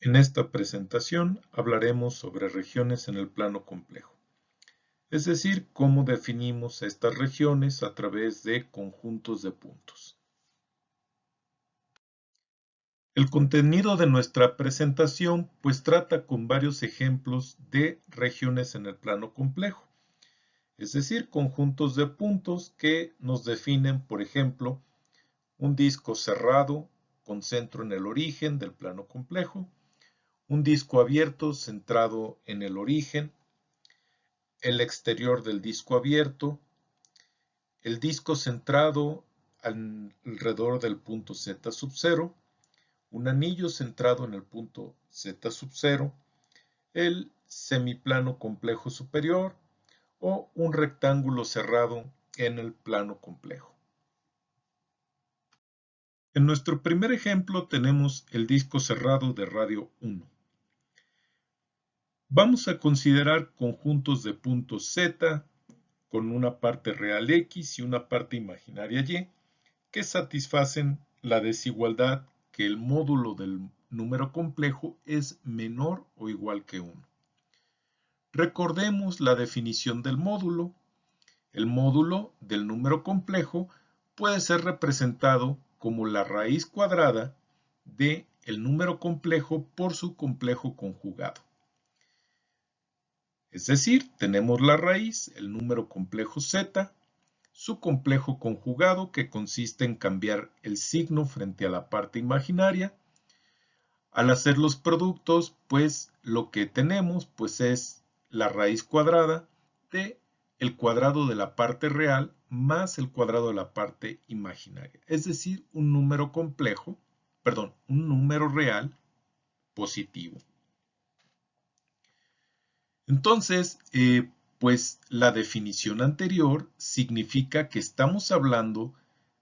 En esta presentación hablaremos sobre regiones en el plano complejo, es decir, cómo definimos estas regiones a través de conjuntos de puntos. El contenido de nuestra presentación pues trata con varios ejemplos de regiones en el plano complejo, es decir, conjuntos de puntos que nos definen, por ejemplo, un disco cerrado con centro en el origen del plano complejo, un disco abierto centrado en el origen, el exterior del disco abierto, el disco centrado alrededor del punto Z sub 0, un anillo centrado en el punto Z sub 0, el semiplano complejo superior o un rectángulo cerrado en el plano complejo. En nuestro primer ejemplo tenemos el disco cerrado de radio 1. Vamos a considerar conjuntos de puntos Z con una parte real X y una parte imaginaria Y que satisfacen la desigualdad que el módulo del número complejo es menor o igual que 1. Recordemos la definición del módulo. El módulo del número complejo puede ser representado como la raíz cuadrada de el número complejo por su complejo conjugado. Es decir, tenemos la raíz, el número complejo z, su complejo conjugado que consiste en cambiar el signo frente a la parte imaginaria. Al hacer los productos, pues lo que tenemos pues es la raíz cuadrada de el cuadrado de la parte real más el cuadrado de la parte imaginaria. Es decir, un número complejo, perdón, un número real positivo. Entonces, pues la definición anterior significa que estamos hablando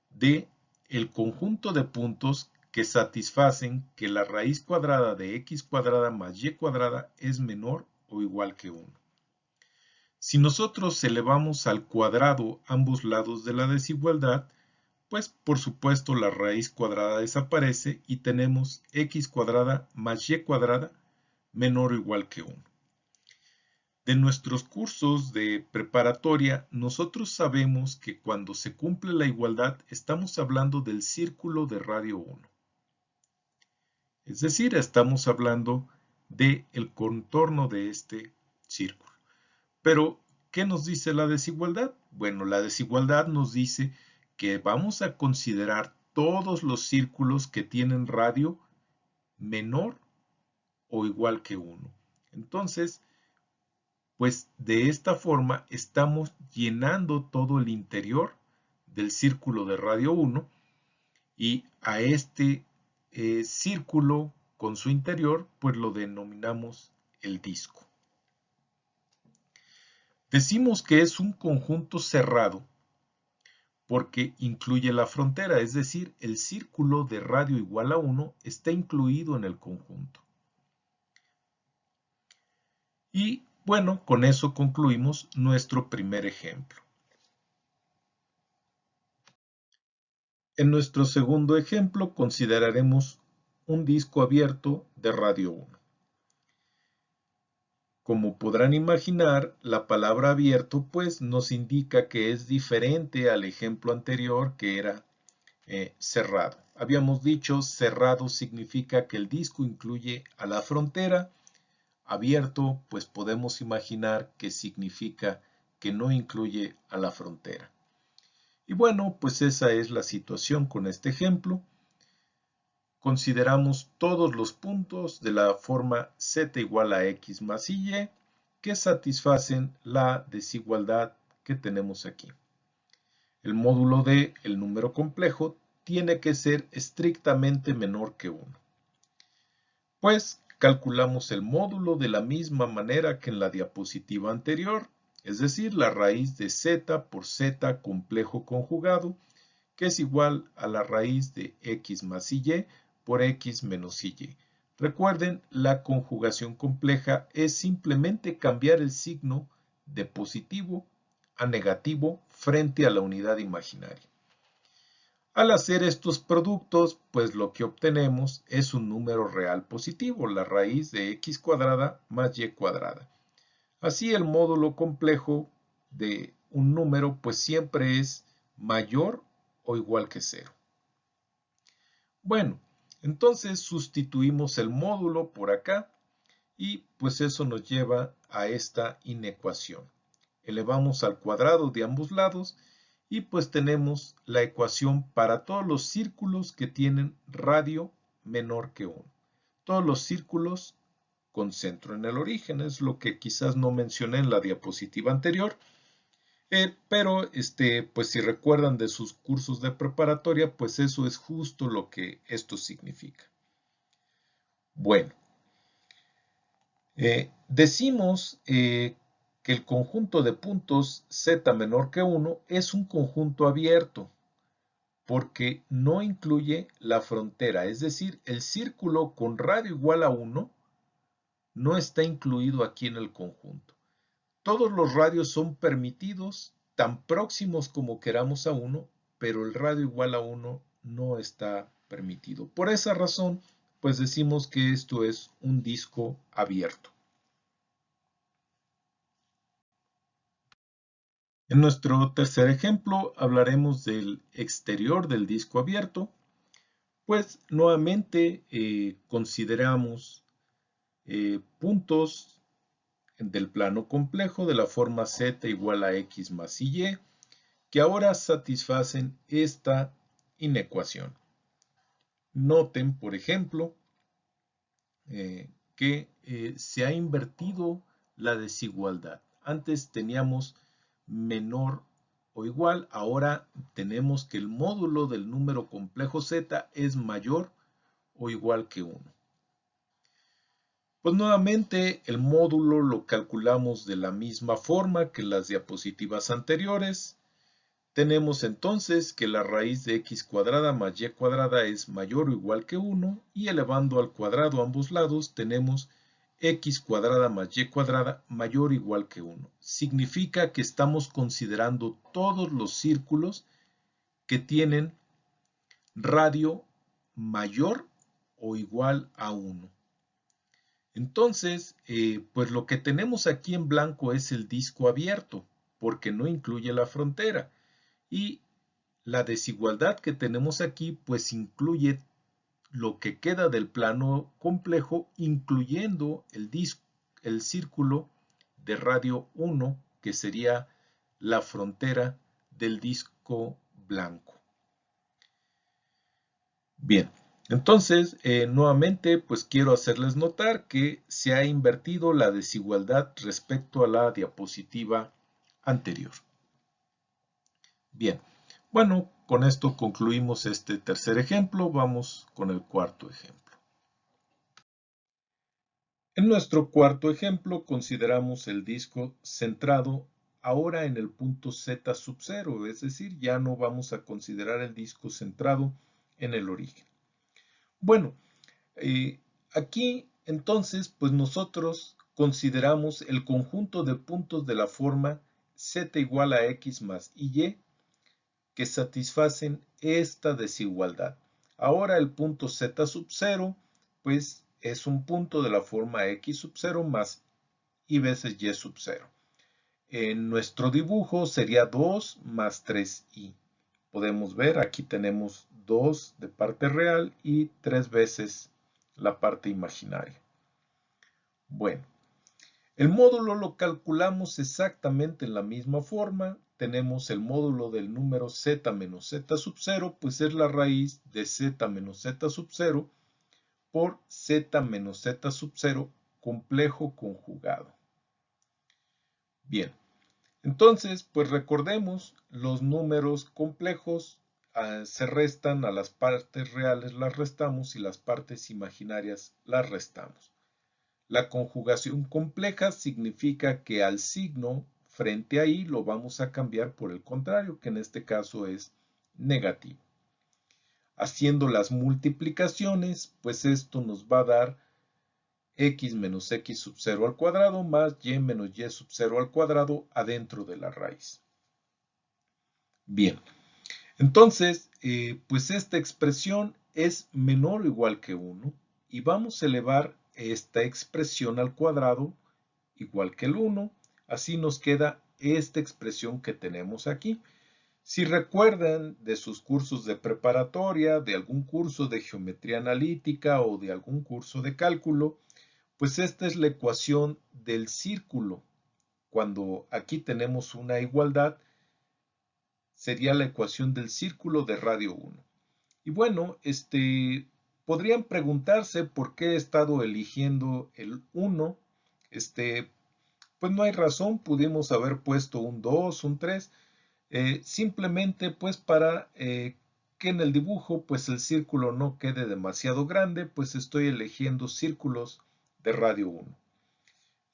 de el conjunto de puntos que satisfacen que la raíz cuadrada de x cuadrada más y cuadrada es menor o igual que 1. Si nosotros elevamos al cuadrado ambos lados de la desigualdad, pues por supuesto la raíz cuadrada desaparece y tenemos x cuadrada más y cuadrada menor o igual que 1. De nuestros cursos de preparatoria, nosotros sabemos que cuando se cumple la igualdad estamos hablando del círculo de radio 1. Es decir, estamos hablando del contorno de este círculo. Pero, ¿qué nos dice la desigualdad? Bueno, la desigualdad nos dice que vamos a considerar todos los círculos que tienen radio menor o igual que 1. Entonces, pues de esta forma estamos llenando todo el interior del círculo de radio 1 y a este círculo con su interior pues lo denominamos el disco. Decimos que es un conjunto cerrado porque incluye la frontera, es decir, el círculo de radio igual a 1 está incluido en el conjunto. Y bueno, con eso concluimos nuestro primer ejemplo. En nuestro segundo ejemplo consideraremos un disco abierto de radio 1. Como podrán imaginar, la palabra abierto pues nos indica que es diferente al ejemplo anterior que era cerrado. Habíamos dicho cerrado significa que el disco incluye a la frontera. Abierto pues podemos imaginar que significa que no incluye a la frontera. Y bueno, pues esa es la situación con este ejemplo. Consideramos todos los puntos de la forma z igual a x más y que satisfacen la desigualdad que tenemos aquí. El módulo de el número complejo tiene que ser estrictamente menor que 1. Pues calculamos el módulo de la misma manera que en la diapositiva anterior, es decir, la raíz de z por z complejo conjugado, que es igual a la raíz de x más y por x menos y. Recuerden, la conjugación compleja es simplemente cambiar el signo de positivo a negativo frente a la unidad imaginaria. Al hacer estos productos, pues lo que obtenemos es un número real positivo, la raíz de x cuadrada más y cuadrada. Así el módulo complejo de un número pues siempre es mayor o igual que 0. Bueno, entonces sustituimos el módulo por acá y pues eso nos lleva a esta inecuación. Elevamos al cuadrado de ambos lados y pues tenemos la ecuación para todos los círculos que tienen radio menor que 1. Todos los círculos con centro en el origen, es lo que quizás no mencioné en la diapositiva anterior, pero pues si recuerdan de sus cursos de preparatoria, pues eso es justo lo que esto significa. Bueno, decimos que el conjunto de puntos z menor que 1 es un conjunto abierto porque no incluye la frontera, es decir, el círculo con radio igual a 1 no está incluido aquí en el conjunto. Todos los radios son permitidos, tan próximos como queramos a 1, pero el radio igual a 1 no está permitido. Por esa razón, pues decimos que esto es un disco abierto. En nuestro tercer ejemplo hablaremos del exterior del disco abierto. Pues nuevamente consideramos puntos del plano complejo de la forma z igual a x más y, que ahora satisfacen esta inecuación. Noten, por ejemplo, que se ha invertido la desigualdad. Antes teníamos menor o igual, ahora tenemos que el módulo del número complejo z es mayor o igual que 1. Pues nuevamente el módulo lo calculamos de la misma forma que en las diapositivas anteriores. Tenemos entonces que la raíz de x cuadrada más y cuadrada es mayor o igual que 1 y elevando al cuadrado a ambos lados tenemos x cuadrada más y cuadrada mayor o igual que 1. Significa que estamos considerando todos los círculos que tienen radio mayor o igual a 1. Entonces, pues lo que tenemos aquí en blanco es el disco abierto, porque no incluye la frontera. Y la desigualdad que tenemos aquí, pues incluye lo que queda del plano complejo, incluyendo el círculo de radio 1, que sería la frontera del disco blanco. Bien. Entonces, nuevamente, pues quiero hacerles notar que se ha invertido la desigualdad respecto a la diapositiva anterior. Bien, bueno, con esto concluimos este tercer ejemplo. Vamos con el cuarto ejemplo. En nuestro cuarto ejemplo consideramos el disco centrado ahora en el punto z sub 0, es decir, ya no vamos a considerar el disco centrado en el origen. Bueno, aquí entonces pues nosotros consideramos el conjunto de puntos de la forma z igual a x más y que satisfacen esta desigualdad. Ahora el punto z sub 0 pues es un punto de la forma x sub 0 más y veces y sub 0. En nuestro dibujo sería 2 más 3i. Podemos ver, aquí tenemos 2 de parte real y 3 veces la parte imaginaria. Bueno, el módulo lo calculamos exactamente en la misma forma. Tenemos el módulo del número z menos z sub 0, pues es la raíz de z menos z sub 0 por z menos z sub 0 complejo conjugado. Bien. Entonces, pues recordemos, los números complejos se restan a las partes reales, las restamos y las partes imaginarias las restamos. La conjugación compleja significa que al signo frente a i lo vamos a cambiar por el contrario, que en este caso es negativo. Haciendo las multiplicaciones, pues esto nos va a dar x menos x sub 0 al cuadrado más y menos y sub 0 al cuadrado adentro de la raíz. Bien, Entonces, pues esta expresión es menor o igual que 1 y vamos a elevar esta expresión al cuadrado igual que el 1. Así nos queda esta expresión que tenemos aquí. Si recuerdan de sus cursos de preparatoria, de algún curso de geometría analítica o de algún curso de cálculo, pues esta es la ecuación del círculo. Cuando aquí tenemos una igualdad, sería la ecuación del círculo de radio 1. Y bueno, podrían preguntarse por qué he estado eligiendo el 1. Pues no hay razón, pudimos haber puesto un 2, un 3, simplemente pues para que en el dibujo pues el círculo no quede demasiado grande, pues estoy eligiendo círculos de radio 1.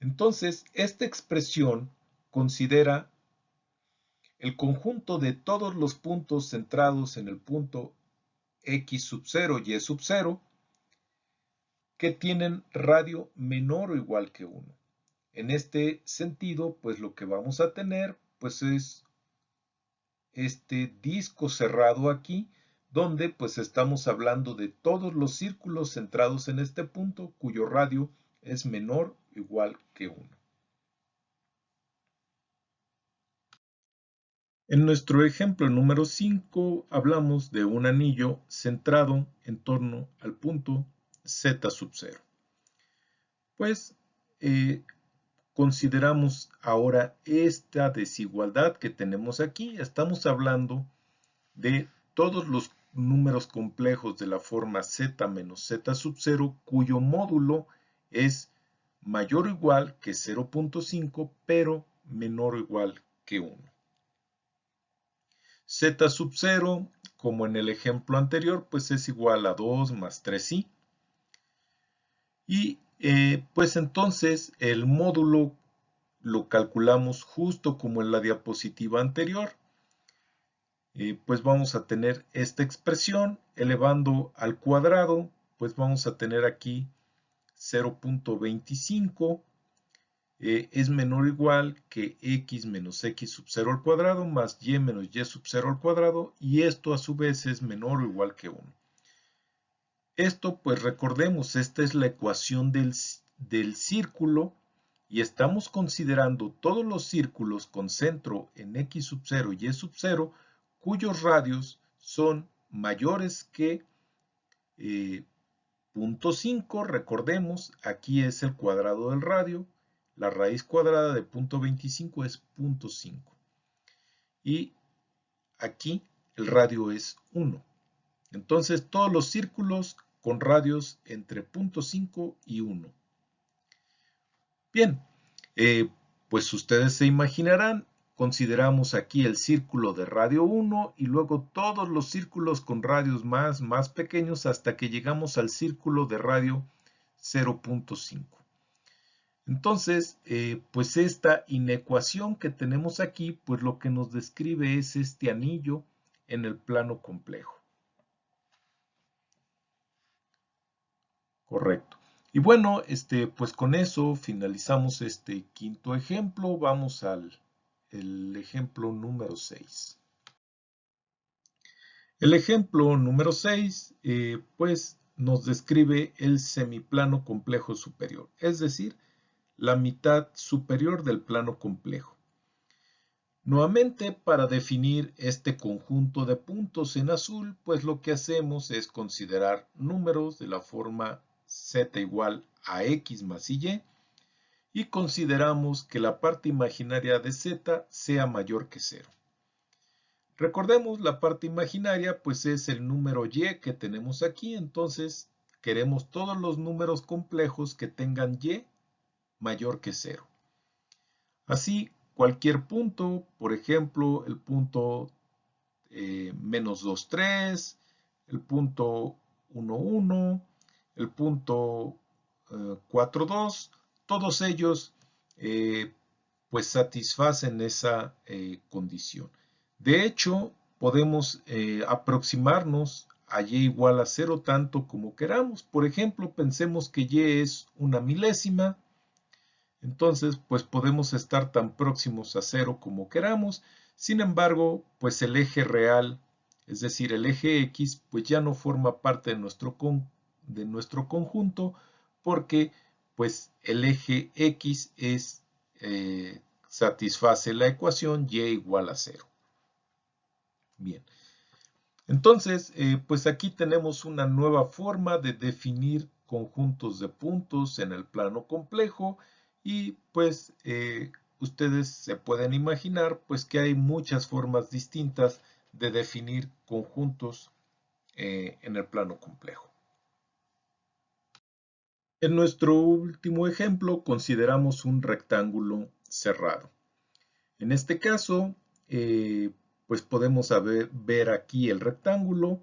Entonces, esta expresión considera el conjunto de todos los puntos centrados en el punto x sub 0 y sub 0 que tienen radio menor o igual que 1. En este sentido, pues lo que vamos a tener pues es este disco cerrado aquí, donde pues estamos hablando de todos los círculos centrados en este punto cuyo radio es menor o igual que 1. En nuestro ejemplo número 5 hablamos de un anillo centrado en torno al punto z sub 0. Pues consideramos ahora esta desigualdad que tenemos aquí. Estamos hablando de todos los números complejos de la forma z menos z sub 0 cuyo módulo es mayor o igual que 0.5 pero menor o igual que 1. Z sub 0, como en el ejemplo anterior, pues es igual a 2 más 3i. Y pues entonces el módulo lo calculamos justo como en la diapositiva anterior. Pues vamos a tener esta expresión elevando al cuadrado, pues vamos a tener aquí 0.25 es menor o igual que x menos x sub 0 al cuadrado más y menos y sub 0 al cuadrado, y esto a su vez es menor o igual que 1. Esto, pues recordemos, esta es la ecuación del círculo y estamos considerando todos los círculos con centro en x sub 0 y sub 0 cuyos radios son mayores que 0.5. Recordemos, aquí es el cuadrado del radio. La raíz cuadrada de 0.25 es 0.5. Y aquí el radio es 1. Entonces, todos los círculos con radios entre 0.5 y 1. Bien, pues ustedes se imaginarán, consideramos aquí el círculo de radio 1 y luego todos los círculos con radios más pequeños hasta que llegamos al círculo de radio 0.5. Entonces, pues esta inecuación que tenemos aquí, pues lo que nos describe es este anillo en el plano complejo. Correcto. Y bueno, pues con eso finalizamos este quinto ejemplo. Vamos al ejemplo número 6. El ejemplo número 6, pues nos describe el semiplano complejo superior, es decir, la mitad superior del plano complejo. Nuevamente, para definir este conjunto de puntos en azul, pues lo que hacemos es considerar números de la forma z igual a x más y consideramos que la parte imaginaria de z sea mayor que 0. Recordemos, la parte imaginaria pues es el número y que tenemos aquí, entonces queremos todos los números complejos que tengan y mayor que 0. Así, cualquier punto, por ejemplo, el punto menos 2, 3, el punto 1, 1, el punto 4, 2, todos ellos pues satisfacen esa condición. De hecho, podemos aproximarnos a y igual a 0 tanto como queramos. Por ejemplo, pensemos que y es una milésima. Entonces, pues podemos estar tan próximos a 0 como queramos. Sin embargo, pues el eje real es decir, el eje X, pues ya no forma parte de nuestro conjunto porque pues el eje X satisface la ecuación y igual a 0. Bien, entonces pues aquí tenemos una nueva forma de definir conjuntos de puntos en el plano complejo y pues ustedes se pueden imaginar pues que hay muchas formas distintas de definir conjuntos en el plano complejo. En nuestro último ejemplo consideramos un rectángulo cerrado. En este caso, pues podemos ver aquí el rectángulo,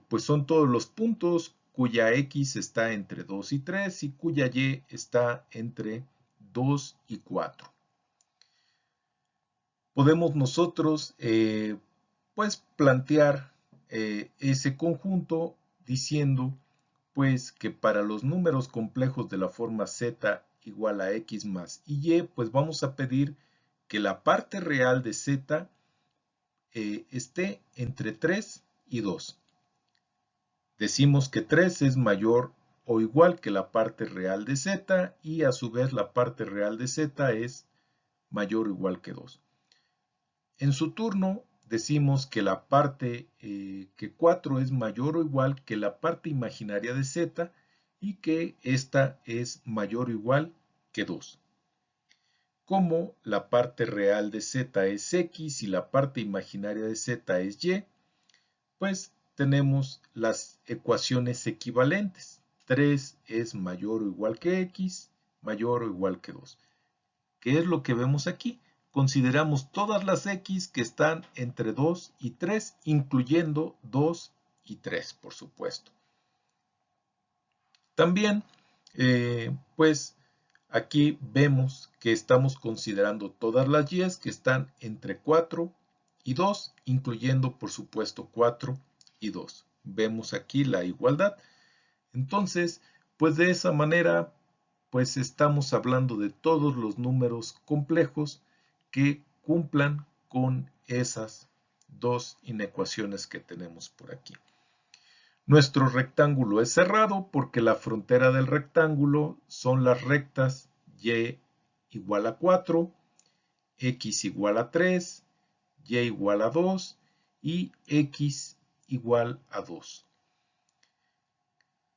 pues son todos los puntos cuya X está entre 2 y 3 y cuya Y está entre 2 y 4. Podemos nosotros pues plantear ese conjunto diciendo pues que para los números complejos de la forma z igual a x más y, pues vamos a pedir que la parte real de z esté entre 3 y 2. Decimos que 3 es mayor o igual que la parte real de z y a su vez la parte real de z es mayor o igual que 2. En su turno decimos que la parte que 4 es mayor o igual que la parte imaginaria de z y que esta es mayor o igual que 2. Como la parte real de z es x y la parte imaginaria de z es y, pues tenemos las ecuaciones equivalentes. 3 es mayor o igual que x, mayor o igual que 2. ¿Qué es lo que vemos aquí? Consideramos todas las x que están entre 2 y 3, incluyendo 2 y 3, por supuesto. También, pues aquí vemos que estamos considerando todas las y que están entre 4 y 2, incluyendo, por supuesto, 4 y 2. Vemos aquí la igualdad. Entonces, pues de esa manera pues estamos hablando de todos los números complejos que cumplan con esas dos inecuaciones que tenemos por aquí. Nuestro rectángulo es cerrado porque la frontera del rectángulo son las rectas y igual a 4, x igual a 3, y igual a 2 y x igual a 2.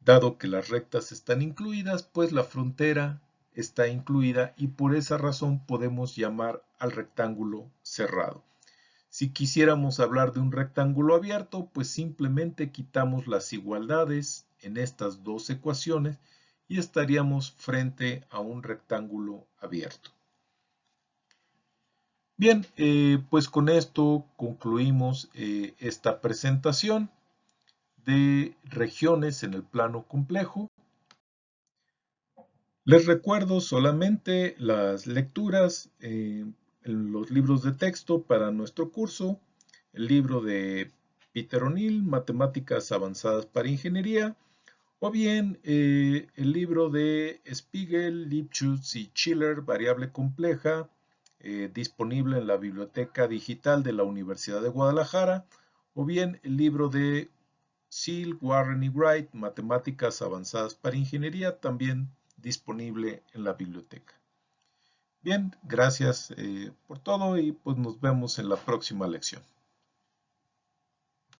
Dado que las rectas están incluidas, pues la frontera está incluida y por esa razón podemos llamar al rectángulo cerrado. Si quisiéramos hablar de un rectángulo abierto, pues simplemente quitamos las igualdades en estas dos ecuaciones y estaríamos frente a un rectángulo abierto. Bien, pues con esto concluimos esta presentación de regiones en el plano complejo. Les recuerdo solamente las lecturas en los libros de texto para nuestro curso, el libro de Peter O'Neill, Matemáticas Avanzadas para Ingeniería, o bien el libro de Spiegel, Lipschutz y Schiller, Variable Compleja, disponible en la Biblioteca Digital de la Universidad de Guadalajara, o bien el libro de Seal, Warren y Wright, Matemáticas Avanzadas para Ingeniería, también disponible en la biblioteca. Bien, gracias por todo y pues nos vemos en la próxima lección.